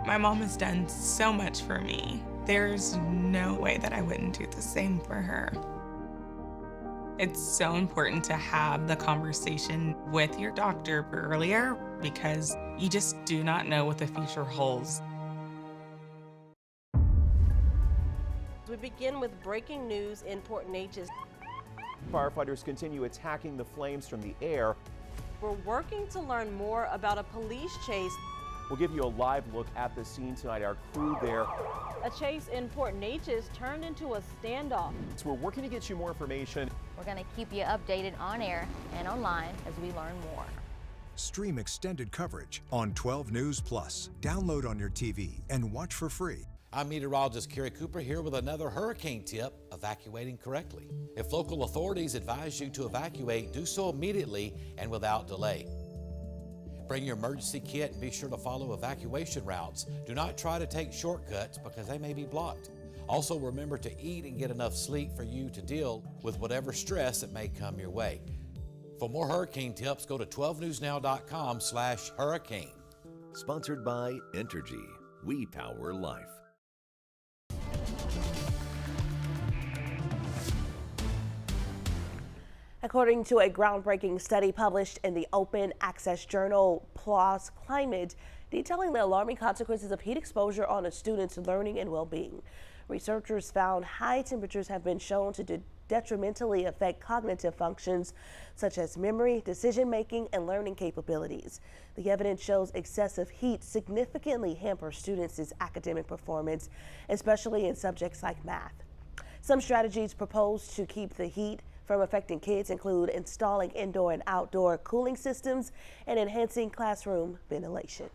My mom has done so much for me. There's no way that I wouldn't do the same for her. It's so important to have the conversation with your doctor earlier because you just do not know what the future holds. We begin with breaking news in Port Neches. Firefighters continue attacking the flames from the air. We're working to learn more about a police chase. We'll give you a live look at the scene tonight. Our crew there. A chase in Port Neches turned into a standoff. So we're working to get you more information. We're going to keep you updated on air and online as we learn more. Stream extended coverage on 12 News Plus. Download on your TV and watch for free. I'm meteorologist Kerry Cooper here with another hurricane tip, evacuating correctly. If local authorities advise you to evacuate, do so immediately and without delay. Bring your emergency kit and be sure to follow evacuation routes. Do not try to take shortcuts because they may be blocked. Also remember to eat and get enough sleep for you to deal with whatever stress that may come your way. For more hurricane tips, go to 12newsnow.com/hurricane. Sponsored by Entergy. We power life. According to a groundbreaking study published in the open access journal PLOS Climate, detailing the alarming consequences of heat exposure on a student's learning and well-being. Researchers found high temperatures have been shown to detrimentally affect cognitive functions such as memory, decision-making, and learning capabilities. The evidence shows excessive heat significantly hampers students' academic performance, especially in subjects like math. Some strategies proposed to keep the heat from affecting kids include installing indoor and outdoor cooling systems and enhancing classroom ventilation.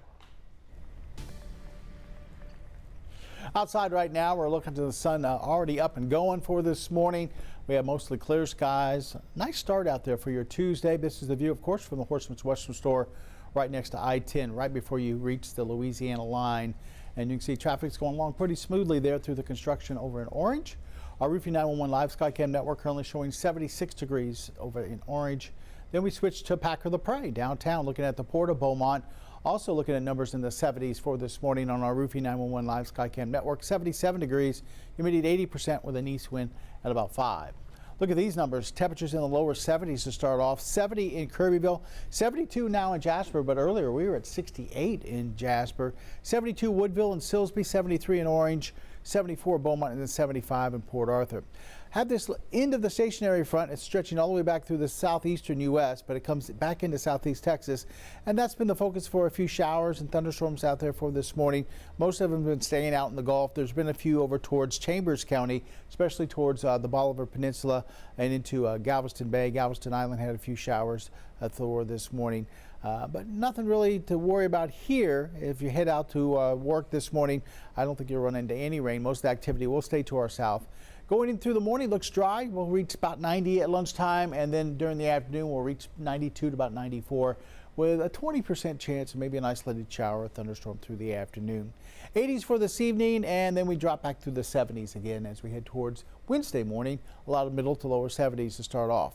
Outside right now, we're looking to the sun already up and going for this morning. We have mostly clear skies. Nice start out there for your Tuesday. This is the view, of course, from the Horseman's Western Store right next to I-10, right before you reach the Louisiana line. And you can see traffic's going along pretty smoothly there through the construction over in Orange. Our Roofing 911 live Skycam network currently showing 76 degrees over in Orange. Then we switch to Packer the Prairie downtown, looking at the Port of Beaumont. Also looking at numbers in the 70s for this morning on our Roofing 911 live Skycam network. 77 degrees, humidity 80% with an east wind at about 5. Look at these numbers. Temperatures in the lower 70s to start off. 70 in Kirbyville, 72 now in Jasper, but earlier we were at 68 in Jasper. 72 Woodville and Silsbee, 73 in Orange, 74 Beaumont, and then 75 in Port Arthur. Have this end of the stationary front. It's stretching all the way back through the southeastern U.S., but it comes back into southeast Texas, and that's been the focus for a few showers and thunderstorms out there for this morning. Most of them have been staying out in the Gulf. There's been a few over towards Chambers County, especially towards the Bolivar Peninsula and into Galveston Bay. Galveston Island had a few showers for this morning. But nothing really to worry about here. If you head out to work this morning, I don't think you'll run into any rain. Most of the activity will stay to our south. Going in through the morning, looks dry. We'll reach about 90 at lunchtime, and then during the afternoon, we'll reach 92 to about 94 with a 20% chance of maybe an isolated shower or thunderstorm through the afternoon. 80s for this evening, and then we drop back through the 70s again as we head towards Wednesday morning. A lot of middle to lower 70s to start off.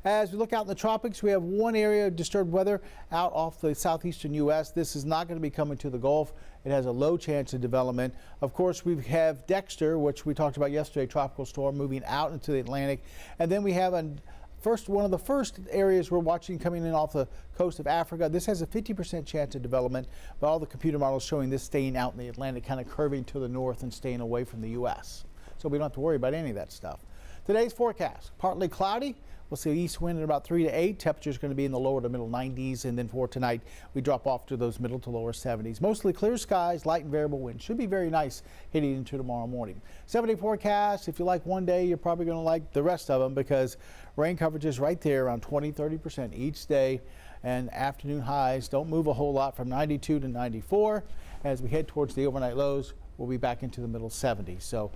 As we look out in the tropics, we have one area of disturbed weather out off the southeastern U.S. This is not going to be coming to the Gulf. It has a low chance of development. Of course, we have Dexter, which we talked about yesterday, tropical storm moving out into the Atlantic. And then we have one of the first areas we're watching coming in off the coast of Africa. This has a 50% chance of development, but all the computer models showing this staying out in the Atlantic, kind of curving to the north and staying away from the U.S. So we don't have to worry about any of that stuff. Today's forecast, partly cloudy. We'll see east wind at about 3 to 8. Temperature's going to be in the lower to middle 90s. And then for tonight, we drop off to those middle to lower 70s. Mostly clear skies, light and variable wind. Should be very nice heading into tomorrow morning. 70 forecast. If you like one day, you're probably going to like the rest of them because rain coverage is right there around 20-30% each day. And afternoon highs don't move a whole lot from 92 to 94. As we head towards the overnight lows, we'll be back into the middle 70s. So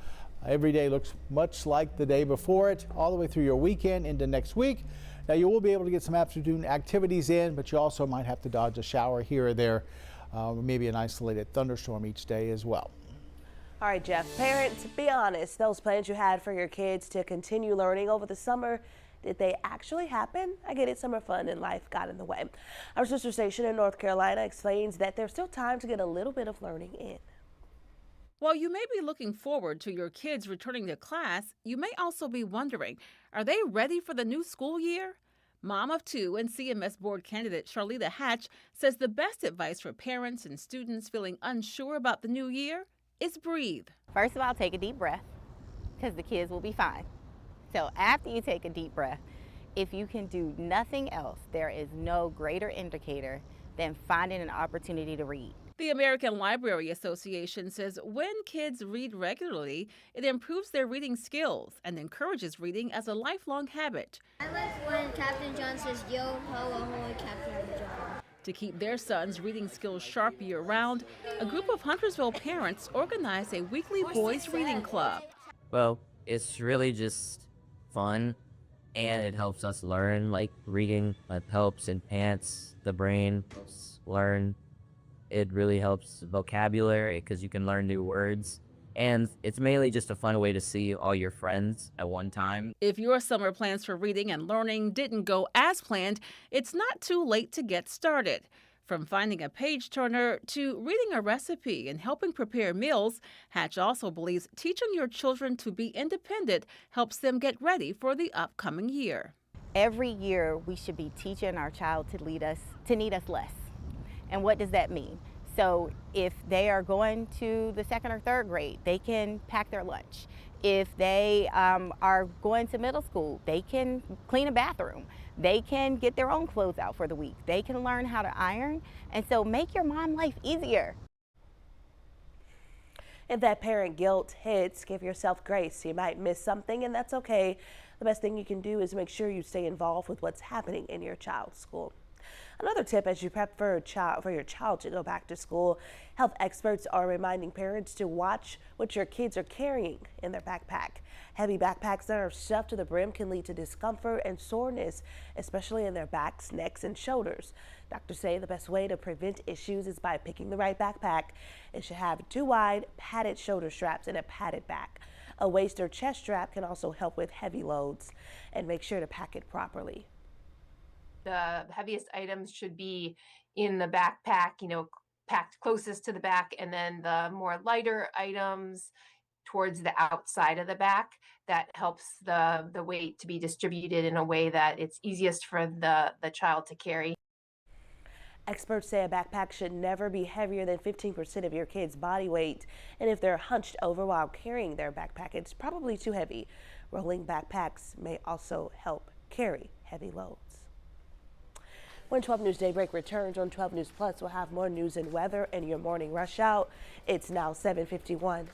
every day looks much like the day before it, all the way through your weekend into next week. Now, you will be able to get some afternoon activities in, but you also might have to dodge a shower here or there, maybe an isolated thunderstorm each day as well. All right, Jeff, parents, be honest. Those plans you had for your kids to continue learning over the summer, did they actually happen? I get it, summer fun and life got in the way. Our sister station in North Carolina explains that there's still time to get a little bit of learning in. While you may be looking forward to your kids returning to class, you may also be wondering, are they ready for the new school year? Mom of two and CMS board candidate Charlita Hatch says the best advice for parents and students feeling unsure about the new year is breathe. First of all, take a deep breath because the kids will be fine. So after you take a deep breath, if you can do nothing else, there is no greater indicator than finding an opportunity to read. The American Library Association says when kids read regularly, it improves their reading skills and encourages reading as a lifelong habit. I like when Captain John says, "Yo, ho, ahoy, Captain John." To keep their sons' reading skills sharp year-round, a group of Huntersville parents organized a weekly boys' reading club. Well, it's really just fun, and it helps us learn, like reading. It helps enhance the brain, learn. It really helps vocabulary because you can learn new words. And it's mainly just a fun way to see all your friends at one time. If your summer plans for reading and learning didn't go as planned, it's not too late to get started. From finding a page turner to reading a recipe and helping prepare meals, Hatch also believes teaching your children to be independent helps them get ready for the upcoming year. Every year we should be teaching our child to need us less. And what does that mean? So if they are going to the 2nd or 3rd grade, they can pack their lunch. If they are going to middle school, they can clean a bathroom. They can get their own clothes out for the week. They can learn how to iron. And so make your mom life easier. If that parent guilt hits, give yourself grace. You might miss something, and that's okay. The best thing you can do is make sure you stay involved with what's happening in your child's school. Another tip as you prep for your child to go back to school, health experts are reminding parents to watch what your kids are carrying in their backpack. Heavy backpacks that are stuffed to the brim can lead to discomfort and soreness, especially in their backs, necks, and shoulders. Doctors say the best way to prevent issues is by picking the right backpack. It should have 2 wide, padded shoulder straps and a padded back. A waist or chest strap can also help with heavy loads, and make sure to pack it properly. The heaviest items should be in the backpack, packed closest to the back, and then the more lighter items towards the outside of the back. That helps the weight to be distributed in a way that it's easiest for the child to carry. Experts say a backpack should never be heavier than 15% of your kid's body weight. And if they're hunched over while carrying their backpack, it's probably too heavy. Rolling backpacks may also help carry heavy loads. When 12 News Daybreak returns on 12 News Plus, we'll have more news and weather in your morning rush out. It's now 7:51.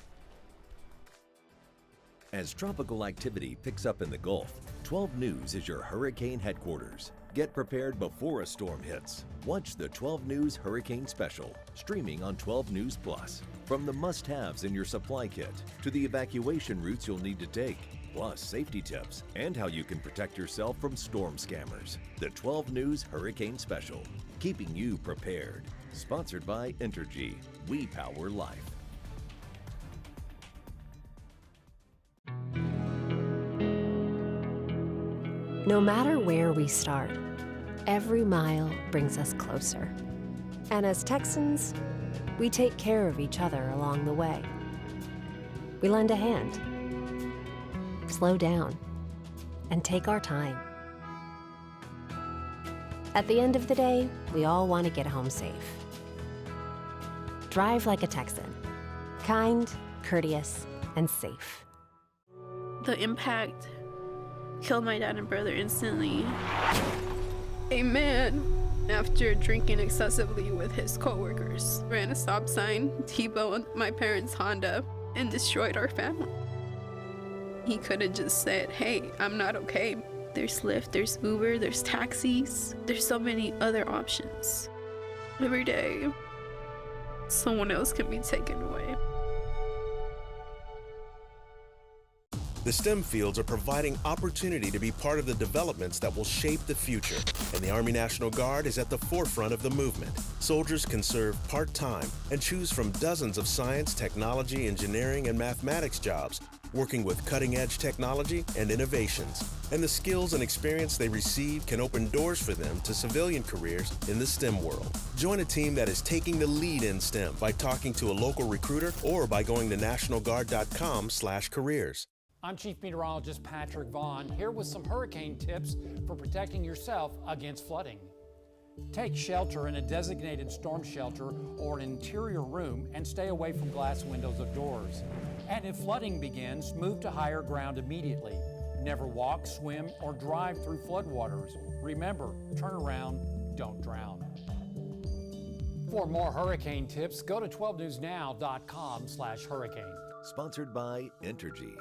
As tropical activity picks up in the Gulf, 12 News is your hurricane headquarters. Get prepared before a storm hits. Watch the 12 News Hurricane Special, streaming on 12 News Plus. From the must-haves in your supply kit to the evacuation routes you'll need to take, plus safety tips and how you can protect yourself from storm scammers. The 12 News Hurricane Special, keeping you prepared. Sponsored by Entergy. We power life. No matter where we start, every mile brings us closer. And as Texans, we take care of each other along the way. We lend a hand, slow down, and take our time. At the end of the day, we all want to get home safe. Drive like a Texan. Kind, courteous, and safe. The impact killed my dad and brother instantly. A man, after drinking excessively with his coworkers, ran a stop sign, T-boned my parents' Honda, and destroyed our family. He could have just said, hey, I'm not okay. There's Lyft, there's Uber, there's taxis. There's so many other options. Every day, someone else can be taken away. The STEM fields are providing opportunity to be part of the developments that will shape the future, and the Army National Guard is at the forefront of the movement. Soldiers can serve part-time and choose from dozens of science, technology, engineering, and mathematics jobs, working with cutting-edge technology and innovations. And the skills and experience they receive can open doors for them to civilian careers in the STEM world. Join a team that is taking the lead in STEM by talking to a local recruiter or by going to nationalguard.com/careers. I'm Chief Meteorologist Patrick Vaughn, here with some hurricane tips for protecting yourself against flooding. Take shelter in a designated storm shelter or an interior room and stay away from glass windows of doors. And if flooding begins, move to higher ground immediately. Never walk, swim, or drive through floodwaters. Remember, turn around, don't drown. For more hurricane tips, go to 12newsnow.com/hurricane. Sponsored by Entergy.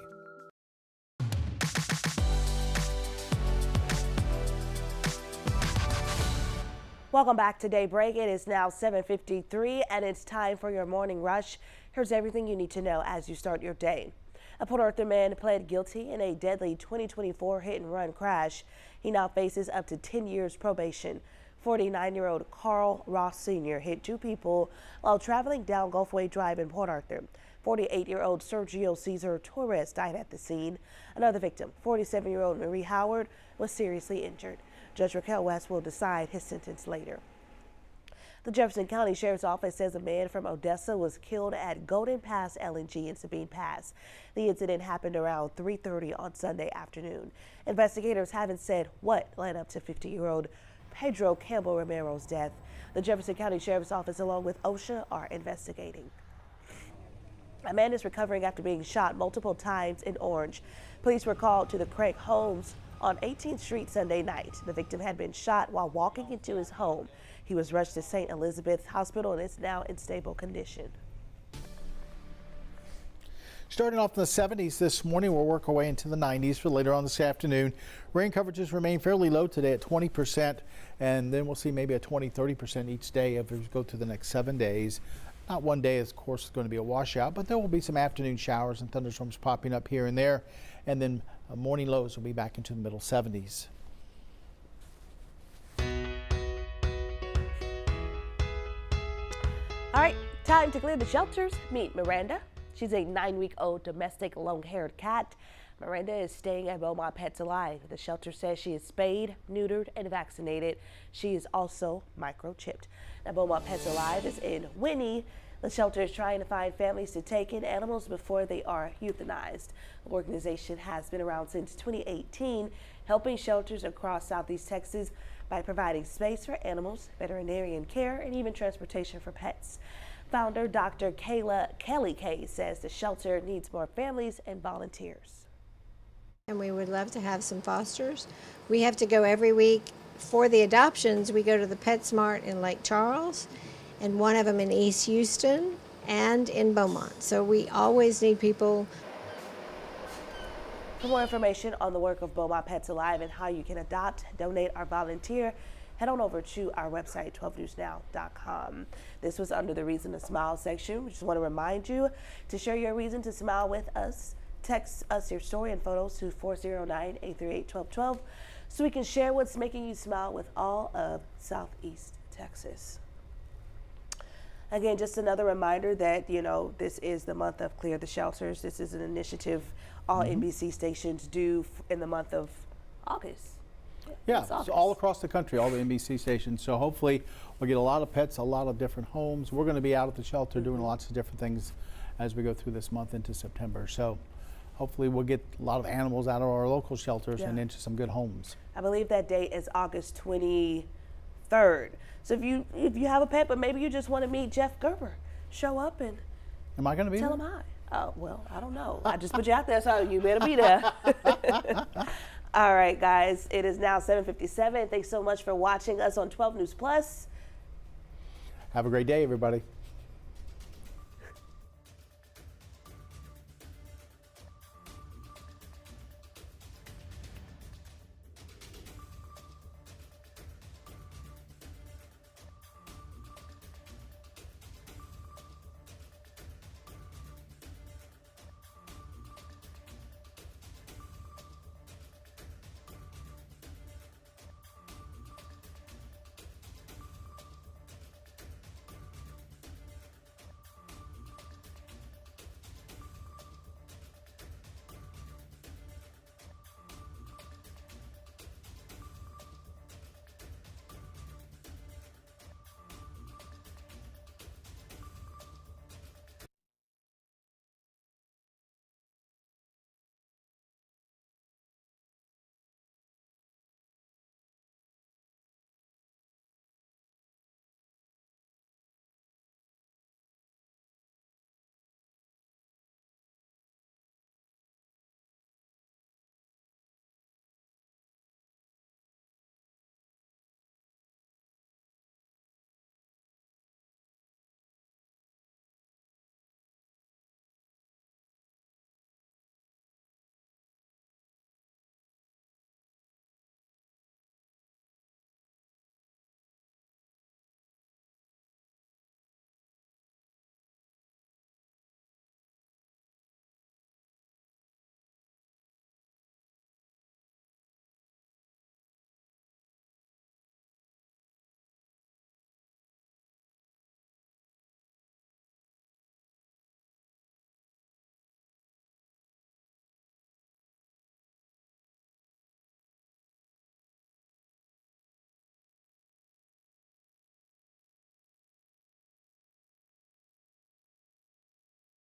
Welcome back to Daybreak. It is now 7:53 and it's time for your morning rush. Here's everything you need to know as you start your day. A Port Arthur man pled guilty in a deadly 2024 hit-and-run crash. He now faces up to 10 years probation. 49-year-old Carl Ross Sr. hit 2 people while traveling down Gulfway Drive in Port Arthur. 48-year-old Sergio Cesar Torres died at the scene. Another victim, 47-year-old Marie Howard, was seriously injured. Judge Raquel West will decide his sentence later. The Jefferson County Sheriff's Office says a man from Odessa was killed at Golden Pass LNG in Sabine Pass. The incident happened around 3:30 on Sunday afternoon. Investigators haven't said what led up to 50-year-old Pedro Campbell Romero's death. The Jefferson County Sheriff's Office, along with OSHA, are investigating. A man is recovering after being shot multiple times in Orange. Police were called to the Craig homes on 18th Street Sunday night. The victim had been shot while walking into his home. He was rushed to St. Elizabeth Hospital and is now in stable condition. Starting off in the 70s this morning, we'll work our way into the 90s for later on this afternoon. Rain coverages remain fairly low today at 20%, and then we'll see maybe a 20-30% each day if we go through the next 7 days. Not one day, of course, is going to be a washout, but there will be some afternoon showers and thunderstorms popping up here and there, and then morning lows will be back into the middle 70s. All right, time to clear the shelters. Meet Miranda. She's a 9-week-old domestic long-haired cat. Miranda is staying at Beaumont Pets Alive. The shelter says she is spayed, neutered, and vaccinated. She is also microchipped. Now, Beaumont Pets Alive is in Winnie. The shelter is trying to find families to take in animals before they are euthanized. The organization has been around since 2018, helping shelters across Southeast Texas by providing space for animals, veterinarian care, and even transportation for pets. Founder Dr. Kelly Kay says the shelter needs more families and volunteers. And we would love to have some fosters. We have to go every week. For the adoptions, we go to the PetSmart in Lake Charles, and one of them in East Houston and in Beaumont. So we always need people. For more information on the work of Beaumont Pets Alive and how you can adopt, donate, or volunteer, head on over to our website, 12newsnow.com. This was under the Reason to Smile section. We just want to remind you to share your reason to smile with us. Text us your story and photos to 409-838-1212 so we can share what's making you smile with all of Southeast Texas. Again, just another reminder that, this is the month of Clear the Shelters. This is an initiative all NBC stations do in the month of August. Yeah, it's all across the country, all the NBC stations. So hopefully we'll get a lot of pets, a lot of different homes. We're going to be out at the shelter doing lots of different things as we go through this month into September. So hopefully we'll get a lot of animals out of our local shelters and into some good homes. I believe that date is August 23rd. So if you have a pet, but maybe you just want to meet Jeff Gerber, show up and am I going to be tell him hi. Oh, well, I don't know. I just put you out there, so you better be there. All right, guys, it is now 7:57. Thanks so much for watching us on 12 News Plus. Have a great day, everybody.